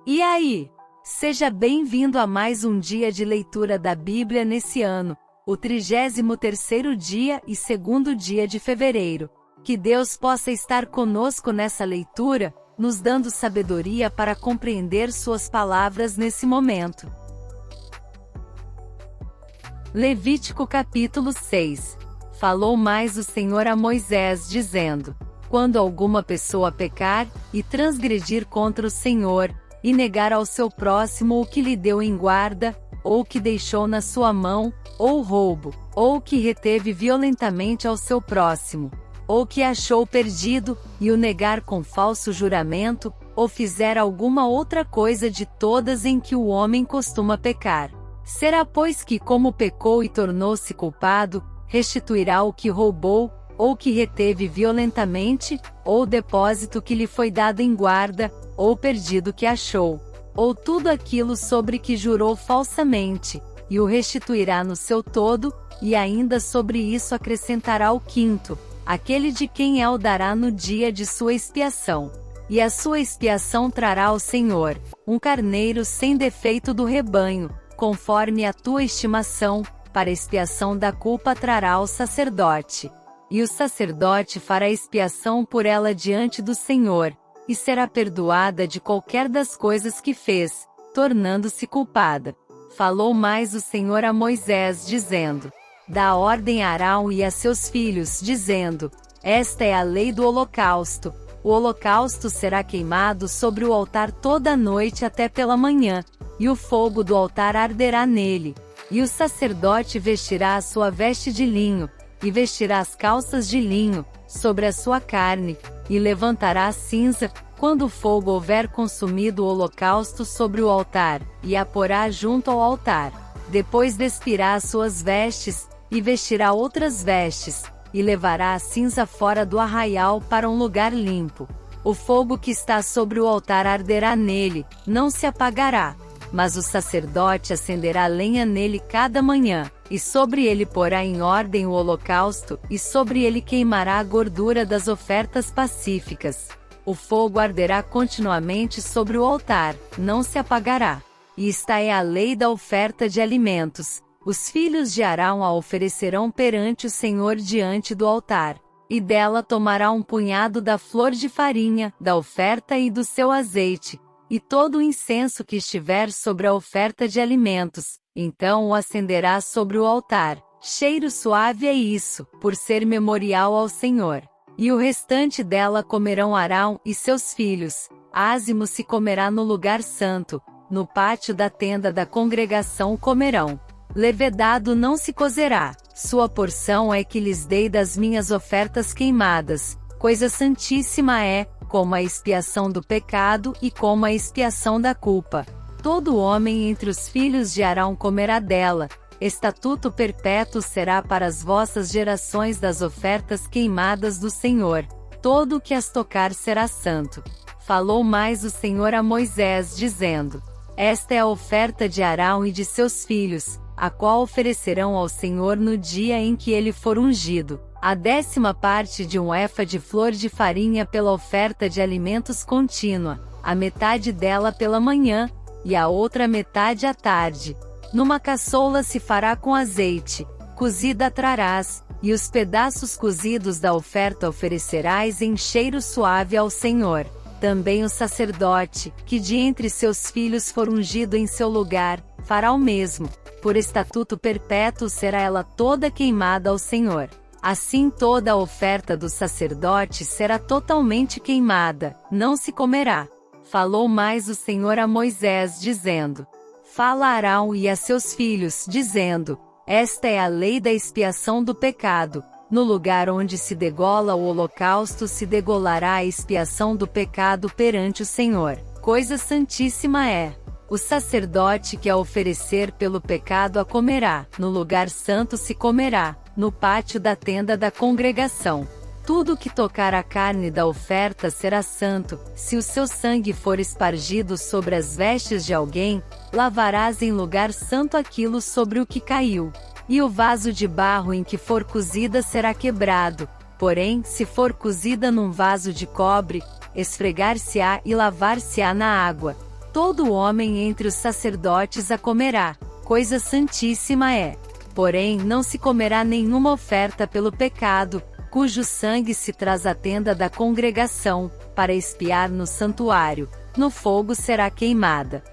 E aí? Seja bem-vindo a mais um dia de leitura da Bíblia nesse ano, o 33º dia e segundo dia de fevereiro. Que Deus possa estar conosco nessa leitura, nos dando sabedoria para compreender suas palavras nesse momento. Levítico capítulo 6. Falou mais o Senhor a Moisés, dizendo: quando alguma pessoa pecar, e transgredir contra o Senhor, e negar ao seu próximo o que lhe deu em guarda, ou que deixou na sua mão, ou roubo, ou que reteve violentamente ao seu próximo, ou que achou perdido, e o negar com falso juramento, ou fizer alguma outra coisa de todas em que o homem costuma pecar. Será, pois, que, como pecou e tornou-se culpado, restituirá o que roubou, ou que reteve violentamente, ou o depósito que lhe foi dado em guarda, ou perdido que achou, ou tudo aquilo sobre que jurou falsamente, e o restituirá no seu todo, e ainda sobre isso acrescentará o quinto, aquele de quem o dará no dia de sua expiação. E a sua expiação trará ao Senhor, um carneiro sem defeito do rebanho, conforme a tua estimação, para expiação da culpa trará ao sacerdote. E o sacerdote fará expiação por ela diante do Senhor, e será perdoada de qualquer das coisas que fez, tornando-se culpada. Falou mais o Senhor a Moisés, dizendo: dá ordem a Arão e a seus filhos, dizendo: esta é a lei do holocausto. O holocausto será queimado sobre o altar toda a noite até pela manhã, e o fogo do altar arderá nele. E o sacerdote vestirá a sua veste de linho, e vestirá as calças de linho, sobre a sua carne, e levantará a cinza, quando o fogo houver consumido o holocausto sobre o altar, e a porá junto ao altar. Depois despirá as suas vestes, e vestirá outras vestes, e levará a cinza fora do arraial para um lugar limpo. O fogo que está sobre o altar arderá nele, não se apagará. Mas o sacerdote acenderá lenha nele cada manhã, e sobre ele porá em ordem o holocausto, e sobre ele queimará a gordura das ofertas pacíficas. O fogo arderá continuamente sobre o altar, não se apagará. E esta é a lei da oferta de alimentos. Os filhos de Arão a oferecerão perante o Senhor diante do altar, e dela tomará um punhado da flor de farinha, da oferta e do seu azeite, e todo o incenso que estiver sobre a oferta de alimentos, então o acenderá sobre o altar. Cheiro suave é isso, por ser memorial ao Senhor. E o restante dela comerão Arão e seus filhos. Ázimo se comerá no lugar santo, no pátio da tenda da congregação comerão. Levedado não se cozerá, sua porção é que lhes dei das minhas ofertas queimadas, coisa santíssima é, como a expiação do pecado e como a expiação da culpa. Todo homem entre os filhos de Arão comerá dela. Estatuto perpétuo será para as vossas gerações das ofertas queimadas do Senhor. Todo o que as tocar será santo. Falou mais o Senhor a Moisés, dizendo: esta é a oferta de Arão e de seus filhos, a qual oferecerão ao Senhor no dia em que ele for ungido. A 10ª parte de um efa de flor de farinha pela oferta de alimentos contínua, a metade dela pela manhã, e a outra metade à tarde. Numa caçoula se fará com azeite, cozida trarás, e os pedaços cozidos da oferta oferecerás em cheiro suave ao Senhor. Também o sacerdote, que de entre seus filhos for ungido em seu lugar, fará o mesmo. Por estatuto perpétuo será ela toda queimada ao Senhor. Assim toda a oferta do sacerdote será totalmente queimada, não se comerá. Falou mais o Senhor a Moisés, dizendo: fala a Arão e a seus filhos, dizendo: esta é a lei da expiação do pecado. No lugar onde se degola o holocausto se degolará a expiação do pecado perante o Senhor. Coisa santíssima é. O sacerdote que a oferecer pelo pecado a comerá, no lugar santo se comerá, no pátio da tenda da congregação. Tudo que tocar a carne da oferta será santo. Se o seu sangue for espargido sobre as vestes de alguém, lavarás em lugar santo aquilo sobre o que caiu. E o vaso de barro em que for cozida será quebrado. Porém, se for cozida num vaso de cobre, esfregar-se-á e lavar-se-á na água. Todo homem entre os sacerdotes a comerá, coisa santíssima é. Porém não se comerá nenhuma oferta pelo pecado, cujo sangue se traz à tenda da congregação, para expiar no santuário, no fogo será queimada.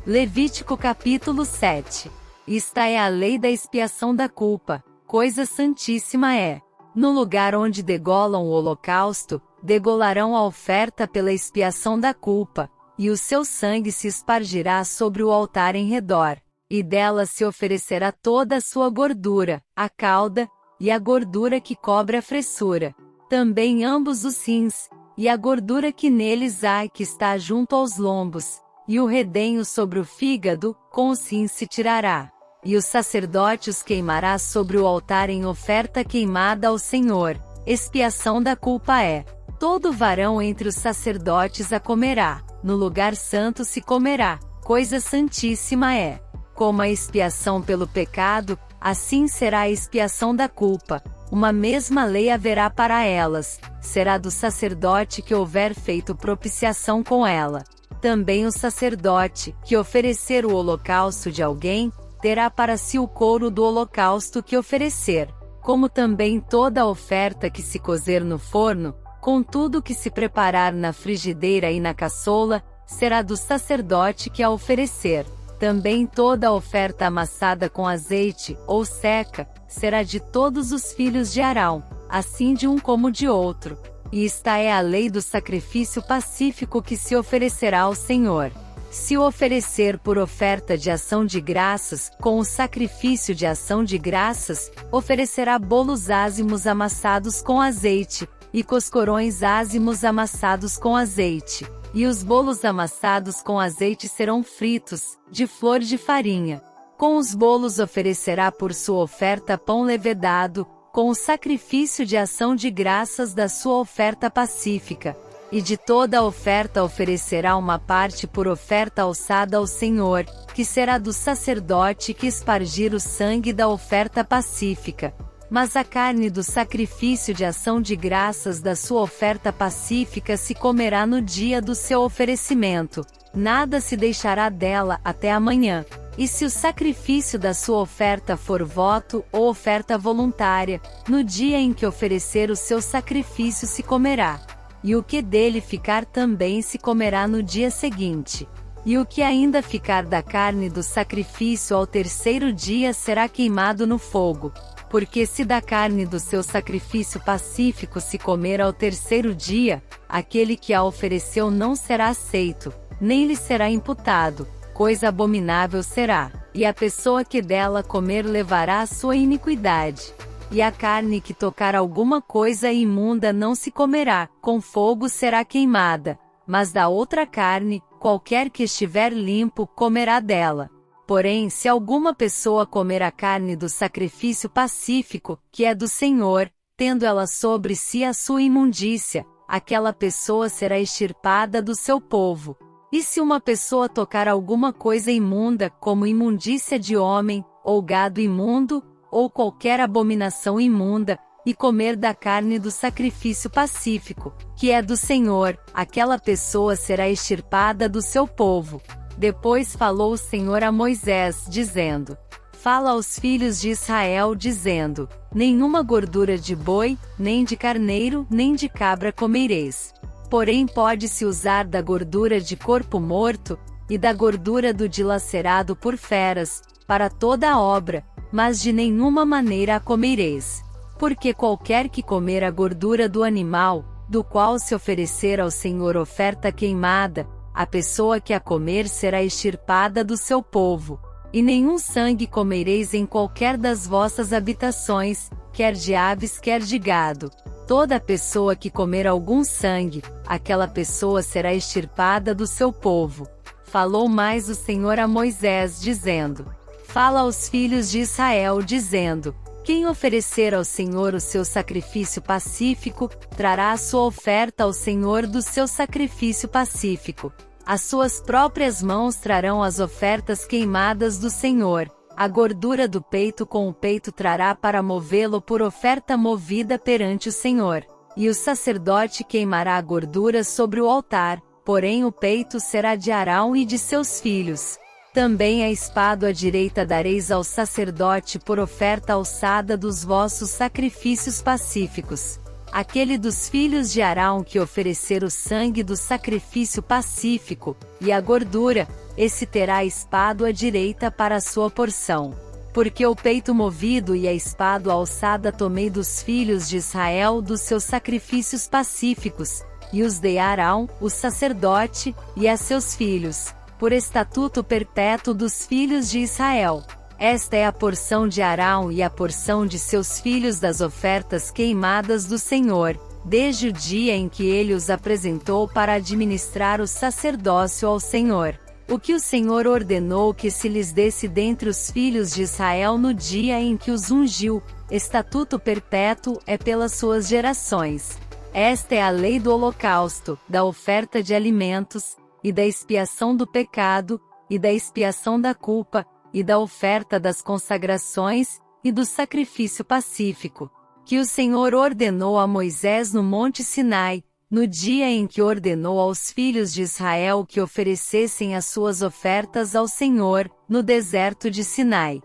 Levítico capítulo 7. Esta é a lei da expiação da culpa, coisa santíssima é. No lugar onde degolam o holocausto, degolarão a oferta pela expiação da culpa, e o seu sangue se espargirá sobre o altar em redor, e dela se oferecerá toda a sua gordura, a cauda, e a gordura que cobre a fressura, também ambos os rins, e a gordura que neles há e que está junto aos lombos, e o redenho sobre o fígado, com os rins se tirará. E o sacerdote os queimará sobre o altar em oferta queimada ao Senhor, expiação da culpa é. Todo varão entre os sacerdotes a comerá, no lugar santo se comerá, coisa santíssima é. Como a expiação pelo pecado, assim será a expiação da culpa, uma mesma lei haverá para elas, será do sacerdote que houver feito propiciação com ela. Também o sacerdote, que oferecer o holocausto de alguém, terá para si o couro do holocausto que oferecer, como também toda a oferta que se cozer no forno, com tudo que se preparar na frigideira e na caçoula, será do sacerdote que a oferecer. Também toda a oferta amassada com azeite, ou seca, será de todos os filhos de Arão, assim de um como de outro. E esta é a lei do sacrifício pacífico que se oferecerá ao Senhor. Se o oferecer por oferta de ação de graças, com o sacrifício de ação de graças, oferecerá bolos ázimos amassados com azeite, e coscorões ázimos amassados com azeite. E os bolos amassados com azeite serão fritos, de flor de farinha. Com os bolos oferecerá por sua oferta pão levedado, com o sacrifício de ação de graças da sua oferta pacífica. E de toda a oferta oferecerá uma parte por oferta alçada ao Senhor, que será do sacerdote que espargir o sangue da oferta pacífica. Mas a carne do sacrifício de ação de graças da sua oferta pacífica se comerá no dia do seu oferecimento, nada se deixará dela até amanhã. E se o sacrifício da sua oferta for voto ou oferta voluntária, no dia em que oferecer o seu sacrifício se comerá. E o que dele ficar também se comerá no dia seguinte. E o que ainda ficar da carne do sacrifício ao terceiro dia será queimado no fogo. Porque se da carne do seu sacrifício pacífico se comer ao terceiro dia, aquele que a ofereceu não será aceito, nem lhe será imputado, coisa abominável será, e a pessoa que dela comer levará a sua iniquidade. E a carne que tocar alguma coisa imunda não se comerá, com fogo será queimada, mas da outra carne, qualquer que estiver limpo comerá dela. Porém, se alguma pessoa comer a carne do sacrifício pacífico, que é do Senhor, tendo ela sobre si a sua imundícia, aquela pessoa será extirpada do seu povo. E se uma pessoa tocar alguma coisa imunda, como imundícia de homem, ou gado imundo, ou qualquer abominação imunda, e comer da carne do sacrifício pacífico, que é do Senhor, aquela pessoa será extirpada do seu povo. Depois falou o Senhor a Moisés, dizendo: Fala aos filhos de Israel, dizendo: Nenhuma gordura de boi, nem de carneiro, nem de cabra comereis. Porém pode-se usar da gordura de corpo morto, e da gordura do dilacerado por feras, para toda a obra, mas de nenhuma maneira a comereis. Porque qualquer que comer a gordura do animal, do qual se oferecer ao Senhor oferta queimada, a pessoa que a comer será extirpada do seu povo. E nenhum sangue comereis em qualquer das vossas habitações, quer de aves quer de gado. Toda pessoa que comer algum sangue, aquela pessoa será extirpada do seu povo. Falou mais o Senhor a Moisés, dizendo: Fala aos filhos de Israel, dizendo: Quem oferecer ao Senhor o seu sacrifício pacífico, trará a sua oferta ao Senhor do seu sacrifício pacífico. As suas próprias mãos trarão as ofertas queimadas do Senhor. A gordura do peito com o peito trará para movê-lo por oferta movida perante o Senhor. E o sacerdote queimará a gordura sobre o altar, porém o peito será de Arão e de seus filhos. Também a espada à direita dareis ao sacerdote por oferta alçada dos vossos sacrifícios pacíficos. Aquele dos filhos de Arão que oferecer o sangue do sacrifício pacífico, e a gordura, esse terá a espada à direita para a sua porção. Porque o peito movido e a espada alçada tomei dos filhos de Israel dos seus sacrifícios pacíficos, e os dei a Arão, o sacerdote, e a seus filhos, por estatuto perpétuo dos filhos de Israel. Esta é a porção de Arão e a porção de seus filhos das ofertas queimadas do Senhor, desde o dia em que ele os apresentou para administrar o sacerdócio ao Senhor. O que o Senhor ordenou que se lhes desse dentre os filhos de Israel no dia em que os ungiu, estatuto perpétuo é pelas suas gerações. Esta é a lei do holocausto, da oferta de alimentos, e da expiação do pecado, e da expiação da culpa, e da oferta das consagrações, e do sacrifício pacífico, que o Senhor ordenou a Moisés no monte Sinai, no dia em que ordenou aos filhos de Israel que oferecessem as suas ofertas ao Senhor, no deserto de Sinai.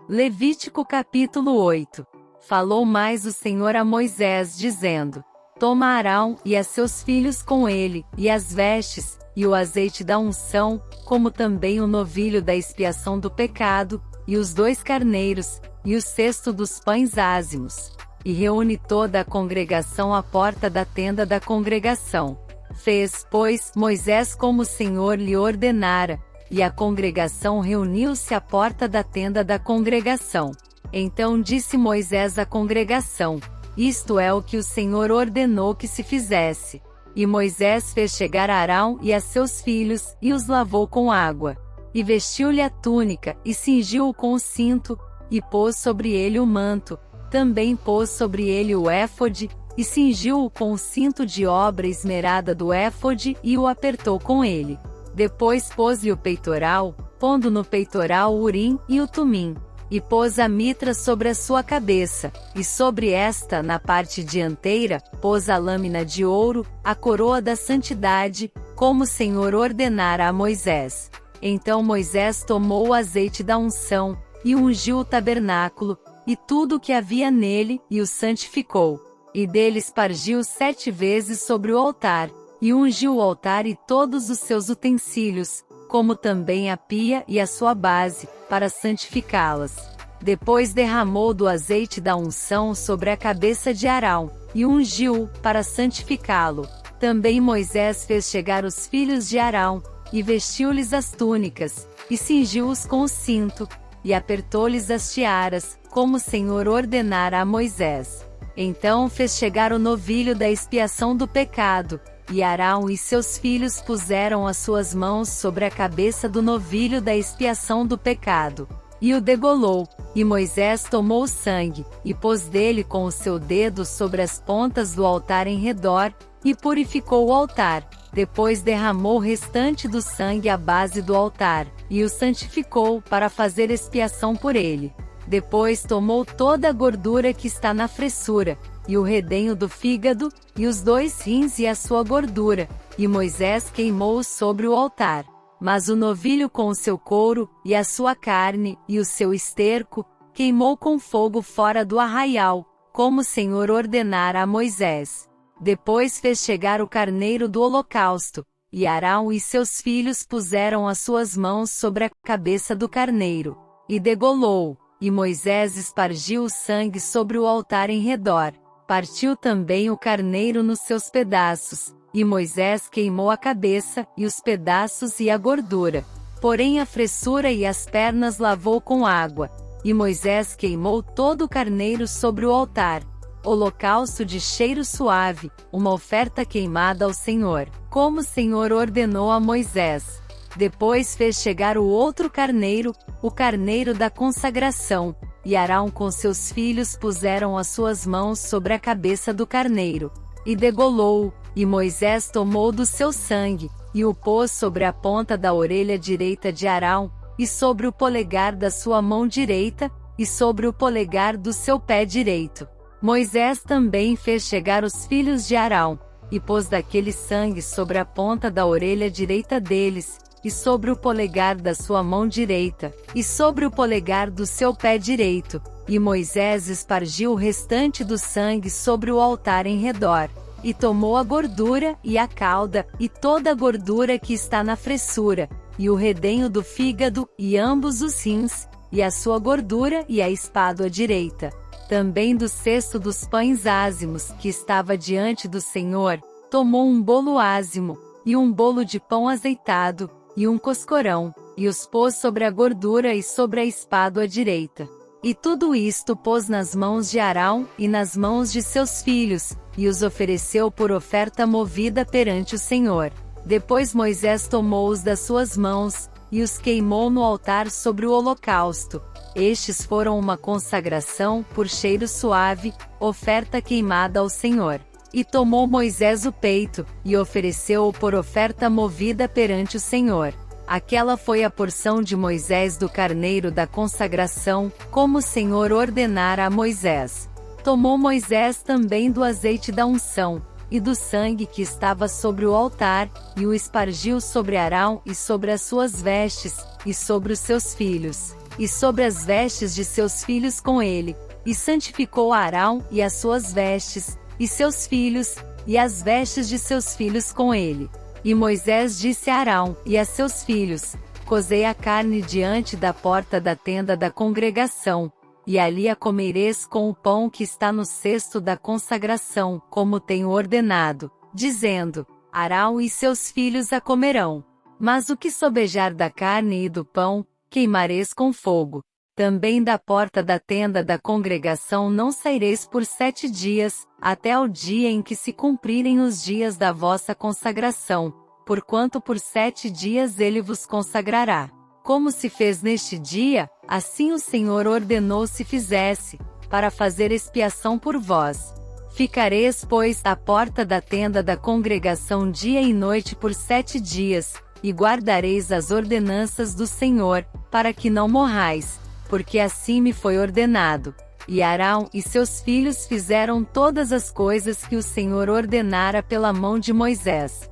Levítico capítulo 8. Falou mais o Senhor a Moisés, dizendo: Toma Arão e a seus filhos com ele, e as vestes, e o azeite da unção, como também o novilho da expiação do pecado, e os 2 carneiros, e o cesto dos pães ázimos. E reúne toda a congregação à porta da tenda da congregação. Fez, pois, Moisés como o Senhor lhe ordenara, e a congregação reuniu-se à porta da tenda da congregação. Então disse Moisés à congregação: Isto é o que o Senhor ordenou que se fizesse. E Moisés fez chegar a Arão e a seus filhos, e os lavou com água. E vestiu-lhe a túnica, e cingiu-o com o cinto, e pôs sobre ele o manto. Também pôs sobre ele o éfode, e cingiu-o com o cinto de obra esmerada do éfode, e o apertou com ele. Depois pôs-lhe o peitoral, pondo no peitoral o urim e o tumim. E pôs a mitra sobre a sua cabeça, e sobre esta, na parte dianteira, pôs a lâmina de ouro, a coroa da santidade, como o Senhor ordenara a Moisés. Então Moisés tomou o azeite da unção, e ungiu o tabernáculo, e tudo o que havia nele, e o santificou. E dele espargiu 7 vezes sobre o altar, e ungiu o altar e todos os seus utensílios, como também a pia e a sua base, para santificá-las. Depois derramou do azeite da unção sobre a cabeça de Arão, e ungiu-o, para santificá-lo. Também Moisés fez chegar os filhos de Arão, e vestiu-lhes as túnicas, e cingiu-os com o cinto, e apertou-lhes as tiaras, como o Senhor ordenara a Moisés. Então fez chegar o novilho da expiação do pecado, e Arão e seus filhos puseram as suas mãos sobre a cabeça do novilho da expiação do pecado, e o degolou, e Moisés tomou o sangue, e pôs dele com o seu dedo sobre as pontas do altar em redor, e purificou o altar. Depois derramou o restante do sangue à base do altar, e o santificou para fazer expiação por ele. Depois tomou toda a gordura que está na fressura, e o redenho do fígado, e os 2 rins e a sua gordura, e Moisés queimou-os sobre o altar. Mas o novilho com o seu couro, e a sua carne, e o seu esterco, queimou com fogo fora do arraial, como o Senhor ordenara a Moisés. Depois fez chegar o carneiro do holocausto, e Arão e seus filhos puseram as suas mãos sobre a cabeça do carneiro, e degolou, e Moisés espargiu o sangue sobre o altar em redor. Partiu também o carneiro nos seus pedaços, e Moisés queimou a cabeça, e os pedaços e a gordura. Porém a fressura e as pernas lavou com água, e Moisés queimou todo o carneiro sobre o altar. Holocausto de cheiro suave, uma oferta queimada ao Senhor, como o Senhor ordenou a Moisés. Depois fez chegar o outro carneiro, o carneiro da consagração, e Arão com seus filhos puseram as suas mãos sobre a cabeça do carneiro, e degolou-o, e Moisés tomou do seu sangue, e o pôs sobre a ponta da orelha direita de Arão, e sobre o polegar da sua mão direita, e sobre o polegar do seu pé direito. Moisés também fez chegar os filhos de Arão, e pôs daquele sangue sobre a ponta da orelha direita deles, e sobre o polegar da sua mão direita, e sobre o polegar do seu pé direito, e Moisés espargiu o restante do sangue sobre o altar em redor. E tomou a gordura, e a cauda, e toda a gordura que está na fressura, e o redenho do fígado, e ambos os rins, e a sua gordura, e a espádua direita. Também do cesto dos pães ázimos, que estava diante do Senhor, tomou um bolo ázimo, e um bolo de pão azeitado, e um coscorão, e os pôs sobre a gordura e sobre a espádua direita. E tudo isto pôs nas mãos de Arão, e nas mãos de seus filhos, e os ofereceu por oferta movida perante o Senhor. Depois Moisés tomou-os das suas mãos, e os queimou no altar sobre o holocausto. Estes foram uma consagração, por cheiro suave, oferta queimada ao Senhor. E tomou Moisés o peito, e ofereceu-o por oferta movida perante o Senhor. Aquela foi a porção de Moisés do carneiro da consagração, como o Senhor ordenara a Moisés. Tomou Moisés também do azeite da unção, e do sangue que estava sobre o altar, e o espargiu sobre Arão e sobre as suas vestes, e sobre os seus filhos, e sobre as vestes de seus filhos com ele, e santificou Arão e as suas vestes, e seus filhos, e as vestes de seus filhos com ele. E Moisés disse a Arão e a seus filhos: Cozei a carne diante da porta da tenda da congregação, e ali a comereis com o pão que está no cesto da consagração, como tenho ordenado, dizendo: Arão e seus filhos a comerão. Mas o que sobejar da carne e do pão, queimareis com fogo. Também da porta da tenda da congregação não saireis por 7 dias, até ao dia em que se cumprirem os dias da vossa consagração, porquanto por 7 dias ele vos consagrará. Como se fez neste dia, assim o Senhor ordenou se fizesse, para fazer expiação por vós. Ficareis, pois, à porta da tenda da congregação dia e noite por 7 dias, e guardareis as ordenanças do Senhor, para que não morrais, porque assim me foi ordenado. E Arão e seus filhos fizeram todas as coisas que o Senhor ordenara pela mão de Moisés.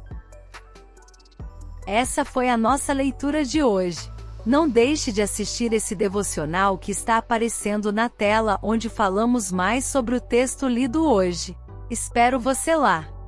Essa foi a nossa leitura de hoje. Não deixe de assistir esse devocional que está aparecendo na tela, onde falamos mais sobre o texto lido hoje. Espero você lá!